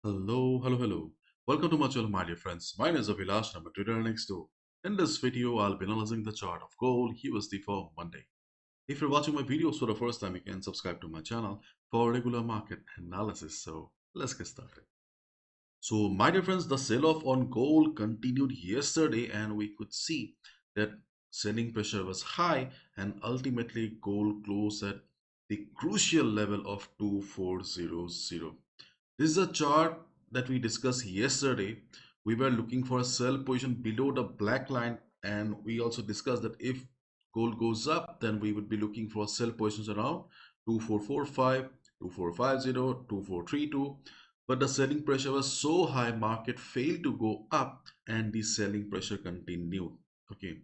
Hello. Welcome to my channel, my dear friends. My name is Abhilash and I'm a trader next door. In this video, I'll be analyzing the chart of gold USD for Monday. If you're watching my videos for the first time, you can subscribe to my channel for regular market analysis. So let's get started. So, my dear friends, the sell-off on gold continued yesterday, and we could see that selling pressure was high, and ultimately gold closed at the crucial level of 2400. This is a chart that we discussed yesterday. We were looking for a sell position below the black line, and we also discussed that if gold goes up, then we would be looking for sell positions around 2445, 2450, 2432. But the selling pressure was so high, market failed to go up, and the selling pressure continued. Okay,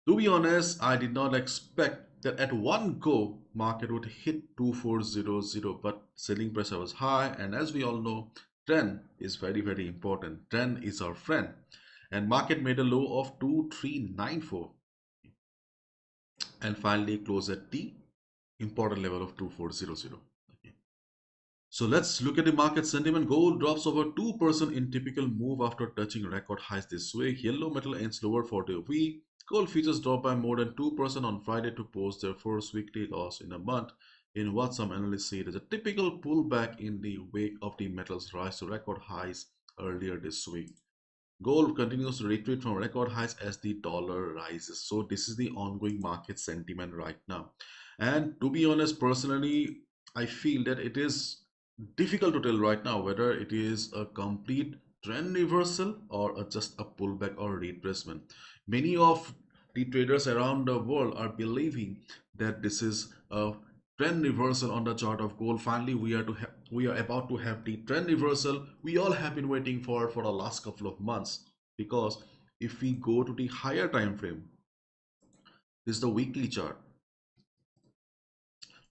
to be honest, I did not expect that at one go market would hit 2400, but selling pressure was high, and as we all know, trend is very important. Trend is our friend, and market made a low of 2394 and finally closed at the important level of 2400. Okay. So let's look at the market sentiment. Gold drops over 2% in typical move after touching record highs this week. Yellow metal ends lower for the week. Gold futures dropped by more than 2% on Friday to post their first weekly loss in a month in what some analysts see as a typical pullback in the wake of the metal's rise to record highs earlier this week. Gold continues to retreat from record highs as the dollar rises. So this is the ongoing market sentiment right now. And to be honest, personally, I feel that it is difficult to tell right now whether it is a complete trend reversal or just a pullback or retracement. Many of the traders around the world are believing that this is a trend reversal on the chart of gold. Finally, we are about to have the trend reversal we all have been waiting for the last couple of months. Because if we go to the higher time frame, this is the weekly chart.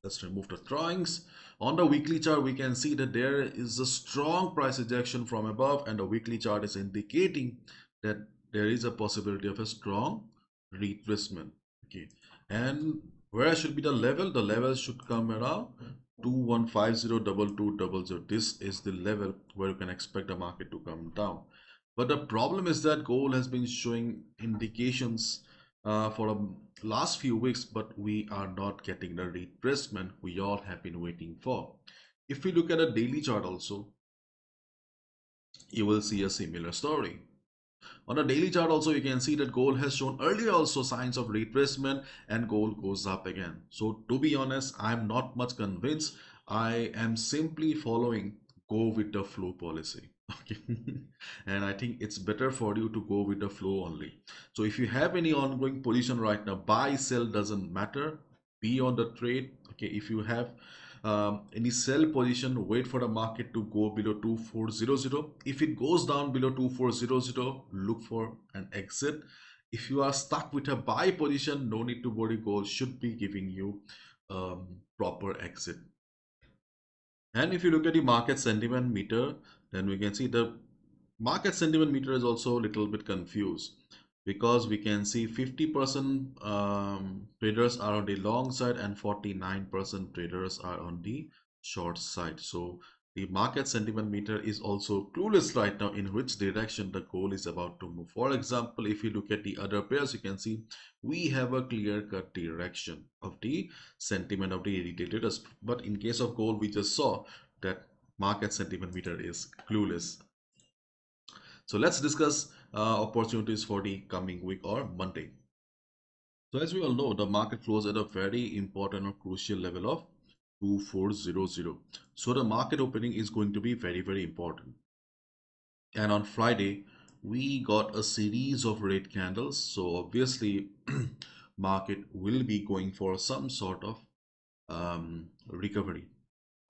Let's remove the drawings. On the weekly chart, we can see that there is a strong price rejection from above, and the weekly chart is indicating that there is a possibility of a strong retracement. Okay, and where should be the level? The level should come around 21502200. This is the level where you can expect the market to come down. But the problem is that gold has been showing indications for the last few weeks, but we are not getting the retracement we all have been waiting for. If we look at a daily chart also, you will see a similar story. On a daily chart also, you can see that gold has shown earlier also signs of retracement and gold goes up again. So to be honest, I'm not much convinced. I am simply following go with the flow policy. Okay. And I think it's better for you to go with the flow only. So if you have any ongoing position right now, buy, sell, doesn't matter. Be on the trade. Okay. If you have any sell position, wait for the market to go below 2400. If it goes down below 2400, look for an exit. If you are stuck with a buy position, no need to worry, gold should be giving you proper exit. And if you look at the market sentiment meter, then we can see the market sentiment meter is also a little bit confused, because we can see 50% traders are on the long side and 49% traders are on the short side. So the market sentiment meter is also clueless right now in which direction the gold is about to move. For example, if you look at the other pairs, you can see we have a clear-cut direction of the sentiment of the retail traders. But in case of gold, we just saw that market sentiment meter is clueless. So let's discuss opportunities for the coming week or Monday. So as we all know, the market closed at a very important or crucial level of 2400. So the market opening is going to be very important. And on Friday, we got a series of red candles. So obviously, market will be going for some sort of recovery,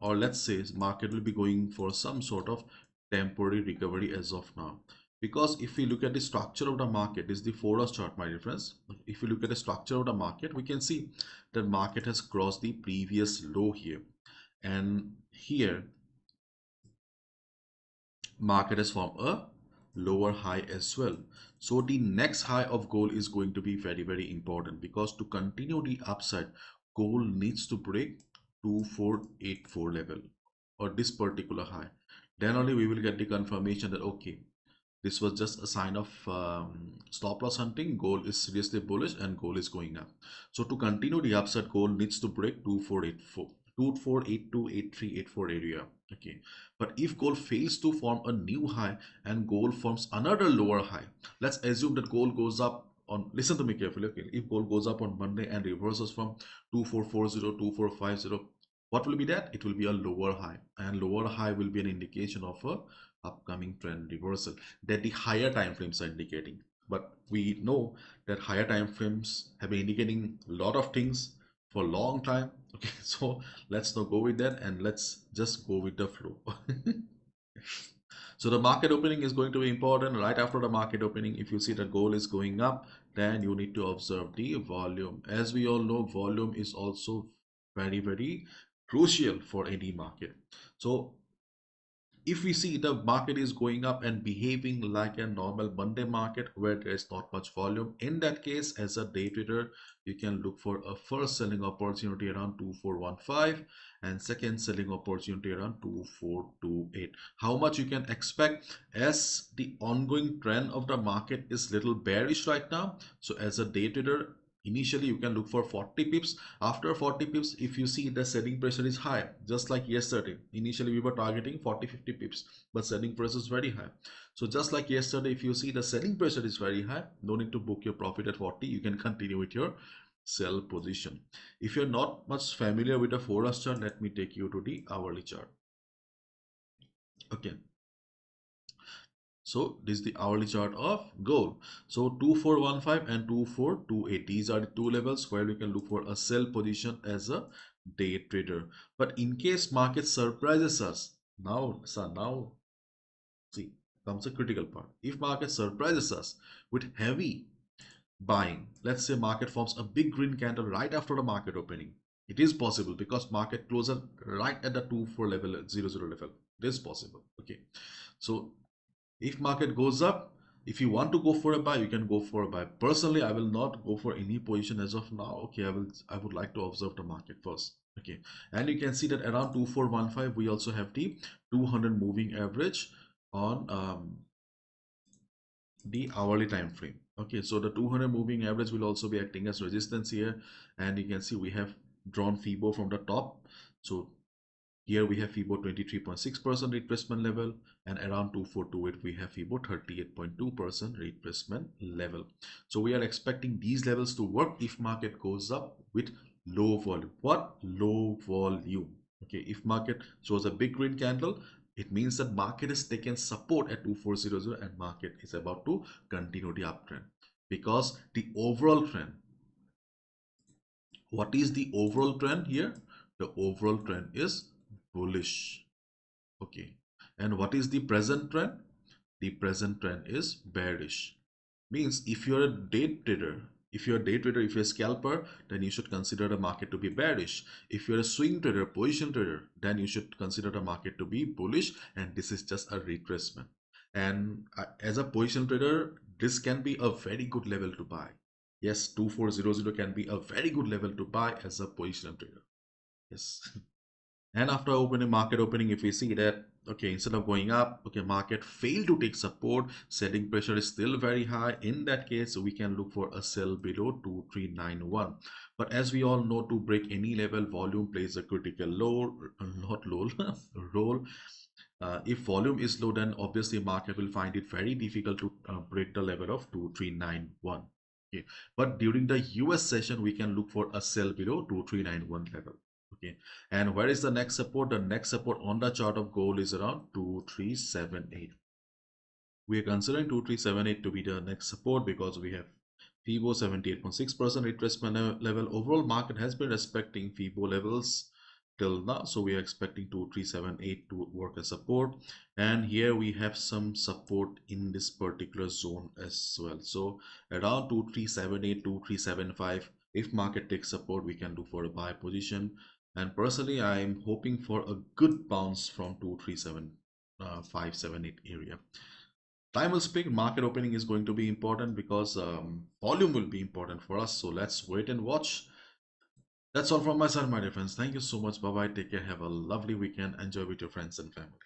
or let's say market will be going for some sort of temporary recovery as of now. Because if we look at the structure of the market, this is the Forex chart, my dear friends. If we look at the structure of the market, we can see that market has crossed the previous low here, and here market has formed a lower high as well. So the next high of gold is going to be very important, because to continue the upside, gold needs to break 2484 level or this particular high. then only we will get the confirmation that okay, this was just a sign of stop loss hunting. Gold is seriously bullish and gold is going up. So to continue the upside, gold needs to break 2484, 2482, 83, 84 area. Okay. But if gold fails to form a new high and gold forms another lower high, let's assume that gold goes up on, listen to me carefully. Okay. If gold goes up on Monday and reverses from 2440, 2450, what will be that? It will be a lower high, and lower high will be an indication of a upcoming trend reversal that the higher time frames are indicating. But we know that higher time frames have been indicating a lot of things for a long time. Okay, so let's not go with that and let's just go with the flow. So the market opening is going to be important. Right after the market opening, if you see the gold is going up, then you need to observe the volume. As we all know, volume is also very, very crucial for any market. So if we see the market is going up and behaving like a normal Monday market where there is not much volume, in that case, as a day trader, you can look for a first selling opportunity around 2415 and second selling opportunity around 2428. How much you can expect, as the ongoing trend of the market is little bearish right now. So as a day trader, initially you can look for 40 pips. After 40 pips, if you see the selling pressure is high, just like yesterday, initially we were targeting 40-50 pips, but selling pressure is very high. So just like yesterday, if you see the selling pressure is very high, no need to book your profit at 40. You can continue with your sell position. If you're not much familiar with the Forex chart, let me take you to the hourly chart. Okay, so this is the hourly chart of gold. So 2415 and 2428, these are the two levels where we can look for a sell position as a day trader. But in case market surprises us, now see, comes a critical part. If market surprises us with heavy buying, let's say market forms a big green candle right after the market opening, it is possible because market closes right at the 24 level, 00 level. It is possible. Okay, so if market goes up, if you want to go for a buy, you can go for a buy. Personally, I will not go for any position as of now. Okay, I would like to observe the market first. Okay, and you can see that around 2415 we also have the 200 moving average on the hourly time frame. Okay, so the 200 moving average will also be acting as resistance here, and you can see we have drawn FIBO from the top. So here we have FIBO 23.6% retracement level, and around 2428 we have FIBO 38.2% retracement level. So we are expecting these levels to work if market goes up with low volume. What? Low volume. Okay, if market shows a big green candle, it means that market is taken support at 2400 and market is about to continue the uptrend, because the overall trend, what is the overall trend here? The overall trend is bullish. Okay, and what is the present trend? The present trend is bearish. Means if you're a day trader, if you're a scalper, then you should consider the market to be bearish. If you're a swing trader, position trader, then you should consider the market to be bullish, and this is just a retracement. And as a position trader, this can be a very good level to buy. Yes, 2400 can be a very good level to buy as a position trader. Yes. And after opening, market opening, if we see that, okay, instead of going up, okay, market failed to take support, selling pressure is still very high. In that case, we can look for a sell below 2391. But as we all know, to break any level, volume plays a critical role. If volume is low, then obviously market will find it very difficult to break the level of 2391. Okay. But during the US session, we can look for a sell below 2391 level. Okay, and where is the next support? The next support on the chart of gold is around 2378. We are considering 2378 to be the next support because we have FIBO 78.6% retracement level. Overall market has been respecting FIBO levels till now, so we are expecting 2378 to work as support, and here we have some support in this particular zone as well. So around 2378, 2375, if market takes support, we can look for a buy position. And personally, I am hoping for a good bounce from 237578 area. Time will speak. Market opening is going to be important because volume will be important for us. So let's wait and watch. That's all from my side, my dear friends. Thank you so much. Bye bye. Take care. Have a lovely weekend. Enjoy with your friends and family.